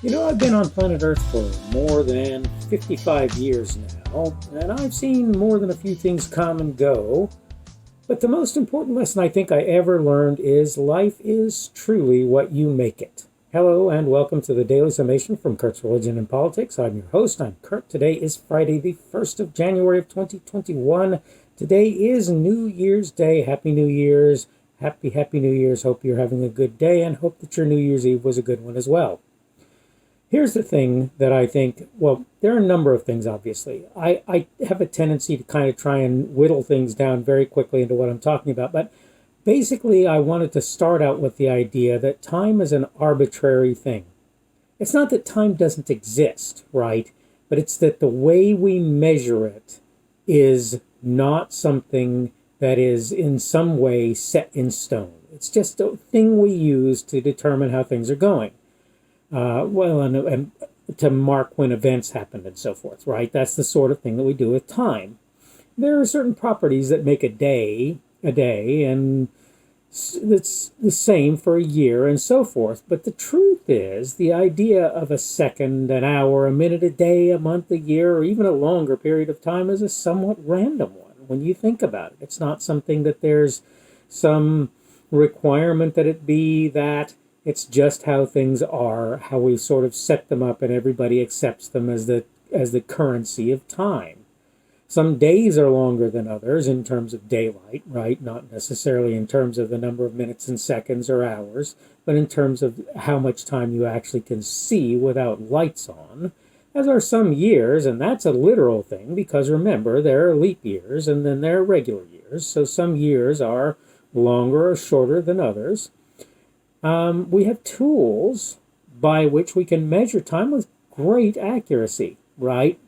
I've been on planet Earth for more than 55 years now, and I've seen more than a few things come and go. But the most important lesson I think I ever learned is life is truly what you make it. Hello, and welcome to the Daily Summation from Kurt's Religion and Politics. I'm your host. I'm Kurt. Today is Friday, the 1st of January of 2021. Today is New Year's Day. Happy New Year's. Happy New Year's. Hope you're having a good day and hope that your New Year's Eve was a good one as well. Here's the thing that I think, well, there are a number of things, obviously. I have a tendency to kind of try and whittle things down very quickly into what I'm talking about. But basically, I wanted to start out with the idea that time is an arbitrary thing. It's not that time doesn't exist, right? But it's that the way we measure it is not something that is in some way set in stone. It's just a thing we use to determine how things are going. And to mark when events happened and so forth, right? That's the sort of thing that we do with time. There are certain properties that make a day, and it's the same for a year and so forth. But the truth is, the idea of a second, an hour, a minute, a day, a month, a year, or even a longer period of time is a somewhat random one when you think about it. It's not something that there's some requirement that it be that. It's just how things are, how we sort of set them up, and everybody accepts them as the currency of time. Some days are longer than others in terms of daylight, right? Not necessarily in terms of the number of minutes and seconds or hours, but in terms of how much time you actually can see without lights on. As are some years, and that's a literal thing, because remember, there are leap years and then there are regular years. So some years are longer or shorter than others. We have tools by which we can measure time with great accuracy, right?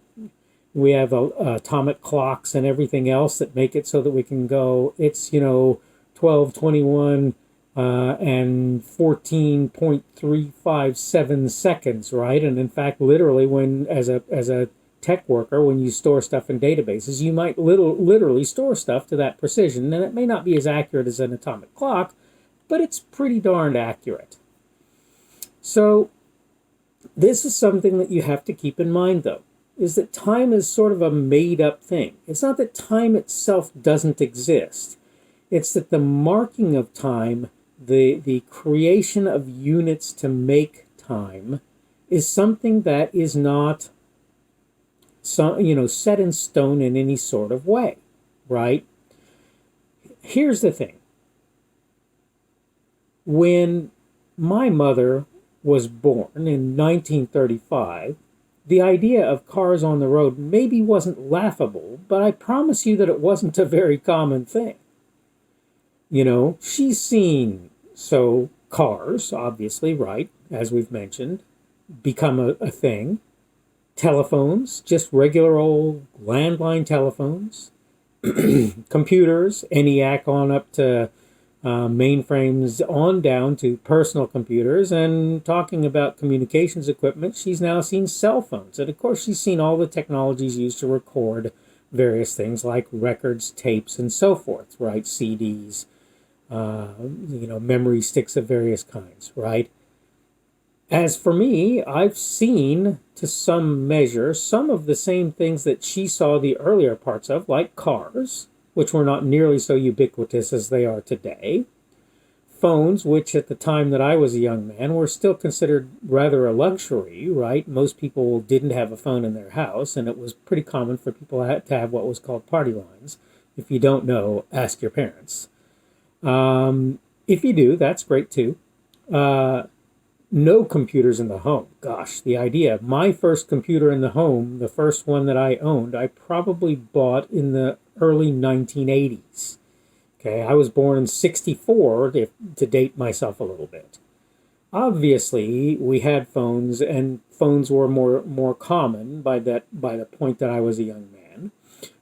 We have atomic clocks and everything else that make it so that we can go, it's, 12, 21, and 14.357 seconds, right? And in fact, literally, when as a tech worker, when you store stuff in databases, you might literally store stuff to that precision, and it may not be as accurate as an atomic clock, but it's pretty darned accurate. So this is something that you have to keep in mind, though, is that time is sort of a made-up thing. It's not that time itself doesn't exist. It's that the marking of time, the creation of units to make time, is something that is not set in stone in any sort of way, right? Here's the thing. When my mother was born in 1935, the idea of cars on the road maybe wasn't laughable, but I promise you that it wasn't a very common thing. She's seen, cars, obviously, right, as we've mentioned, become a thing. Telephones, just regular old landline telephones. Computers, ENIAC on up to mainframes on down to personal computers. And talking about communications equipment, she's now seen cell phones. And of course, she's seen all the technologies used to record various things like records, tapes, and so forth, right? CDs, memory sticks of various kinds, right? As for me, I've seen, to some measure, some of the same things that she saw the earlier parts of, like cars, which were not nearly so ubiquitous as they are today. Phones, which at the time that I was a young man were still considered rather a luxury, right? Most people didn't have a phone in their house, and it was pretty common for people to have what was called party lines. If you don't know, ask your parents. If you do, that's great too. No computers in the home. Gosh, the idea. My first computer in the home, the first one that I owned, I probably bought in the early 1980s. Okay, I was born in 64 to date myself a little bit. Obviously, we had phones, and phones were more common by the point that I was a young man.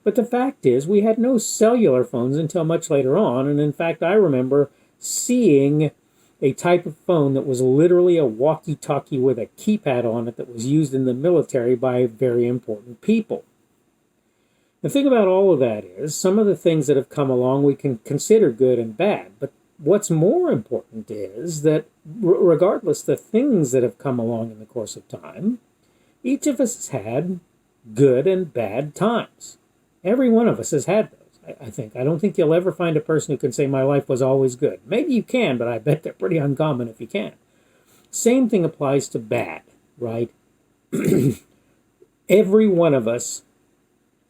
But the fact is, we had no cellular phones until much later on, and in fact, I remember seeing a type of phone that was literally a walkie-talkie with a keypad on it that was used in the military by very important people. The thing about all of that is, some of the things that have come along we can consider good and bad, but what's more important is that regardless the things that have come along in the course of time, each of us has had good and bad times. Every one of us has had those, I think. I don't think you'll ever find a person who can say my life was always good. Maybe you can, but I bet they're pretty uncommon if you can. Same thing applies to bad, right? Every one of us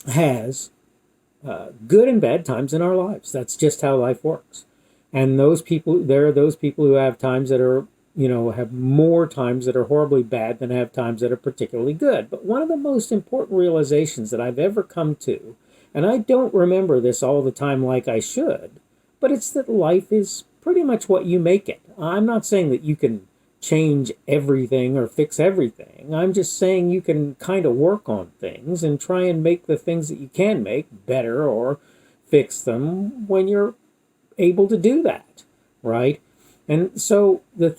has good and bad times in our lives. That's just how life works. And there are those people who have times that are, have more times that are horribly bad than have times that are particularly good. But one of the most important realizations that I've ever come to, and I don't remember this all the time like I should, but it's that life is pretty much what you make it. I'm not saying that you can change everything or fix everything. I'm just saying you can kind of work on things and try and make the things that you can make better or fix them when you're able to do that, right? And so the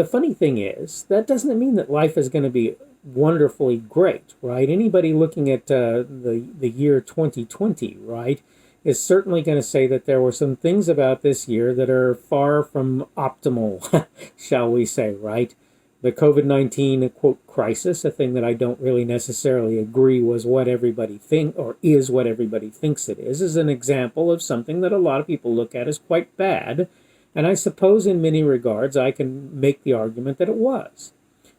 funny thing is, that doesn't mean that life is going to be wonderfully great, right? Anybody looking at the year 2020, right, is certainly going to say that there were some things about this year that are far from optimal, shall we say, right? The COVID-19, quote, crisis, a thing that I don't really necessarily agree was what everybody is what everybody thinks it is an example of something that a lot of people look at as quite bad. And I suppose in many regards I can make the argument that it was.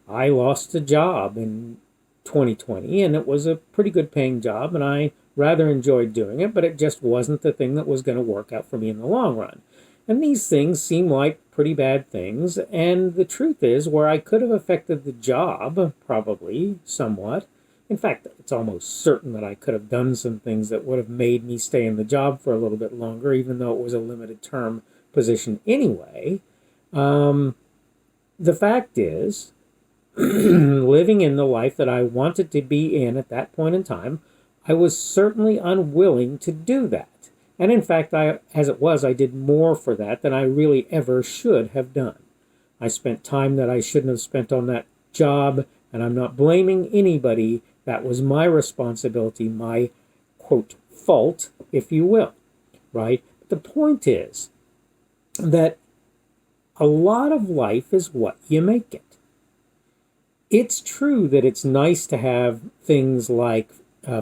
I lost a job in 2020, and it was a pretty good paying job, and I rather enjoyed doing it, but it just wasn't the thing that was going to work out for me in the long run. And these things seem like pretty bad things, and the truth is, where I could have affected the job, probably, somewhat, in fact, it's almost certain that I could have done some things that would have made me stay in the job for a little bit longer, even though it was a limited term position anyway. The fact is, living in the life that I wanted to be in at that point in time, I was certainly unwilling to do that. And in fact, as it was, I did more for that than I really ever should have done. I spent time that I shouldn't have spent on that job, and I'm not blaming anybody. That was my responsibility, my, quote, fault, if you will, right? But the point is that a lot of life is what you make it. It's true that it's nice to have things like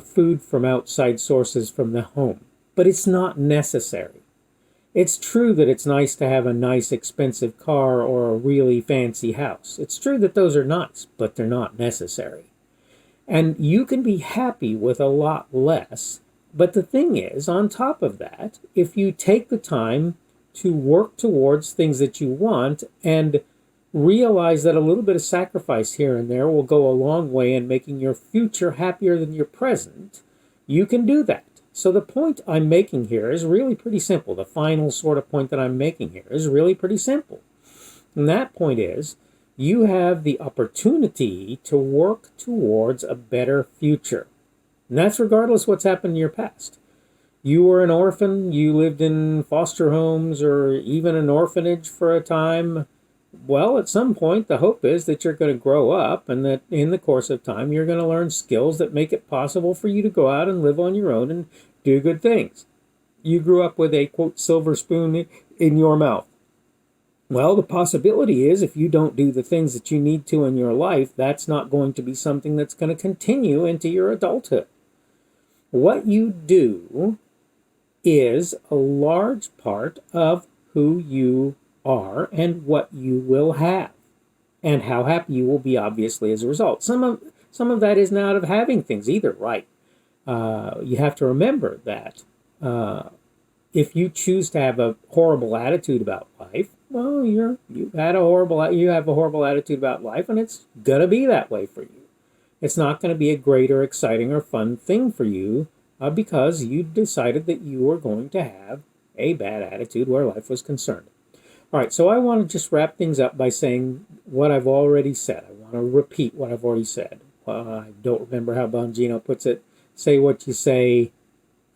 food from outside sources from the home, but it's not necessary. It's true that it's nice to have a nice expensive car or a really fancy house. It's true that those are nice, but they're not necessary. And you can be happy with a lot less. But the thing is, on top of that, if you take the time to work towards things that you want and realize that a little bit of sacrifice here and there will go a long way in making your future happier than your present, you can do that. So the point I'm making here is really pretty simple. The final sort of point that I'm making here is really pretty simple. And that point is, you have the opportunity to work towards a better future. And that's regardless what's happened in your past. You were an orphan, you lived in foster homes or even an orphanage for a time. Well, at some point, the hope is that you're going to grow up and that in the course of time, you're going to learn skills that make it possible for you to go out and live on your own and do good things. You grew up with a, quote, silver spoon in your mouth. Well, the possibility is if you don't do the things that you need to in your life, that's not going to be something that's going to continue into your adulthood. What you do is a large part of who you are and what you will have and how happy you will be, obviously, as a result. Some of that isn't out of having things either, right? You have to remember that if you choose to have a horrible attitude about life, well, you have a horrible attitude about life, and it's gonna be that way for you. It's not going to be a great or exciting or fun thing for you because you decided that you were going to have a bad attitude where life was concerned. All right, so I want to just wrap things up by saying what I've already said. I want to repeat what I've already said. I don't remember how Bongino puts it. Say what you say.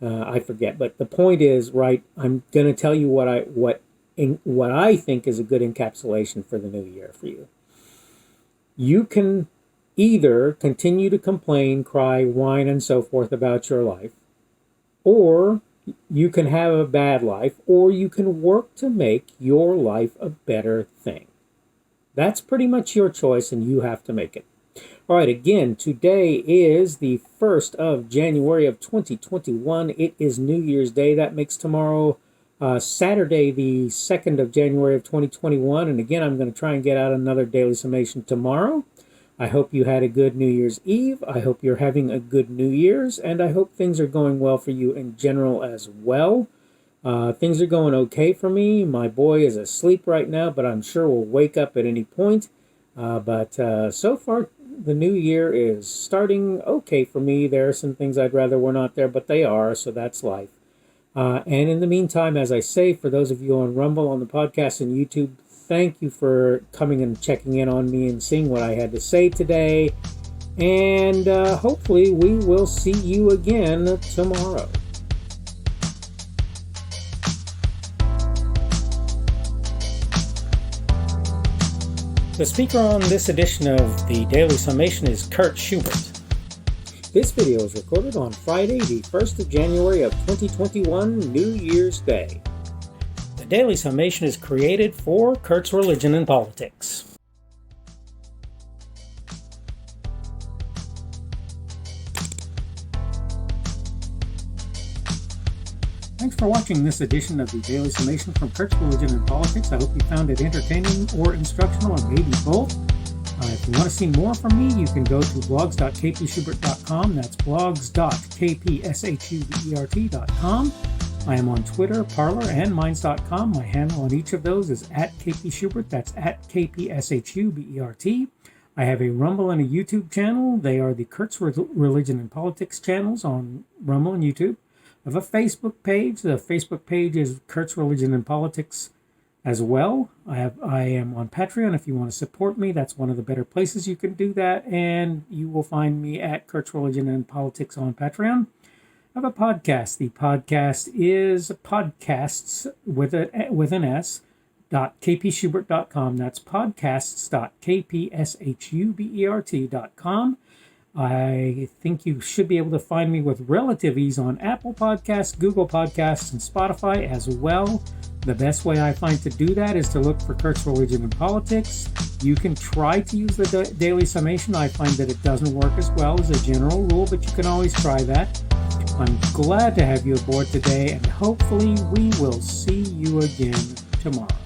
I forget. But the point is, right, I'm going to tell you what I think is a good encapsulation for the new year for you. You can either continue to complain, cry, whine, and so forth about your life, or You can have a bad life, or you can work to make your life a better thing. That's pretty much your choice, and you have to make it. All right, again, today is the 1st of January of 2021. It is New Year's Day. That makes tomorrow Saturday, the 2nd of January of 2021. And again, I'm going to try and get out another Daily Summation tomorrow. I hope you had a good New Year's Eve. I hope you're having a good New Year's. And I hope things are going well for you in general as well. Things are going okay for me. My boy is asleep right now, but I'm sure will wake up at any point. But so far, the new year is starting okay for me. There are some things I'd rather were not there, but they are, so that's life. And in the meantime, as I say, for those of you on Rumble, on the podcast, and YouTube, thank you for coming and checking in on me and seeing what I had to say today. And hopefully we will see you again tomorrow. The speaker on this edition of the Daily Summation is Kurt Schubert. This video was recorded on Friday, the 1st of January of 2021, New Year's Day. The Daily Summation is created for Kurt's Religion and Politics. Thanks for watching this edition of the Daily Summation from Kurt's Religion and Politics. I hope you found it entertaining or instructional, or maybe both. If you want to see more from me, you can go to blogs.kpschubert.com. That's blogs.kpschubert.com. I am on Twitter, Parler, and Minds.com. My handle on each of those is @kpschubert. That's @kpschubert. I have a Rumble and a YouTube channel. They are the Kurt's Religion and Politics channels on Rumble and YouTube. I have a Facebook page. The Facebook page is Kurt's Religion and Politics as well. I am on Patreon. If you want to support me, that's one of the better places you can do that. And you will find me at Kurt's Religion and Politics on Patreon. I have a podcast. The podcast is podcasts with an S, .kpschubert.com. That's podcasts.kpschubert.com. I think you should be able to find me with relative ease on Apple Podcasts, Google Podcasts, and Spotify as well. The best way I find to do that is to look for Kurt's Religion and Politics. You can try to use the Daily Summation. I find that it doesn't work as well as a general rule, but you can always try that. I'm glad to have you aboard today, and hopefully we will see you again tomorrow.